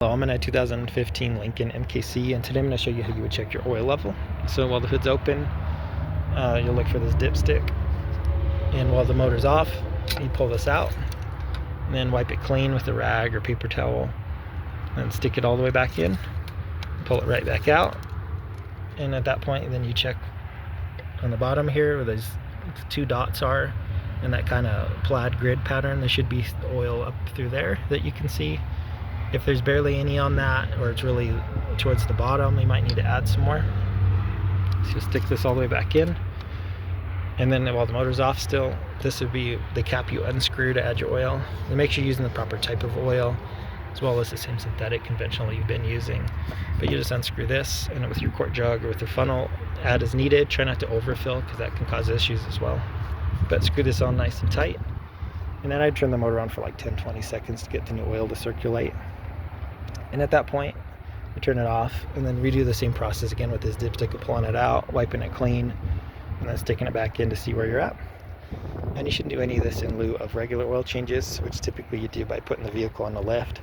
Hello, I'm in a 2015 Lincoln MKC, and today I'm going to show you how you would check your oil level. So while the hood's open, you'll look for this dipstick, and while the motor's off, you pull this out, and then wipe it clean with a rag or paper towel, and stick it all the way back in, pull it right back out, and at that point then you check on the bottom here where those two dots are, in that kind of plaid grid pattern. There should be oil up through there that you can see. If there's barely any on that, or it's really towards the bottom, you might need to add some more. So stick this all the way back in, and then while the motor's off still, this would be the cap you unscrew to add your oil. And make sure you're using the proper type of oil, as well as the same synthetic conventional you've been using. But you just unscrew this, and with your quart jug or with your funnel, add as needed. Try not to overfill, because that can cause issues as well. But screw this on nice and tight, and then I'd turn the motor on for like 10-20 seconds to get the new oil to circulate. And at that point, you turn it off, and then redo the same process again with this dipstick of pulling it out, wiping it clean, and then sticking it back in to see where you're at. And you shouldn't do any of this in lieu of regular oil changes, which typically you do by putting the vehicle on the lift,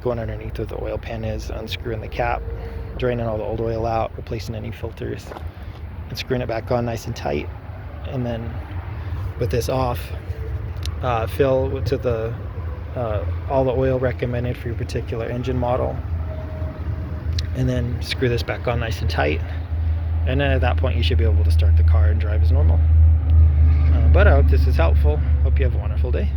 going underneath where the oil pan is, unscrewing the cap, draining all the old oil out, replacing any filters, and screwing it back on nice and tight. And then with this off, fill to the all the oil recommended for your particular engine model, and then screw this back on nice and tight, and then at that point you should be able to start the car and drive as normal. But I hope this is helpful. Hope you have a wonderful day.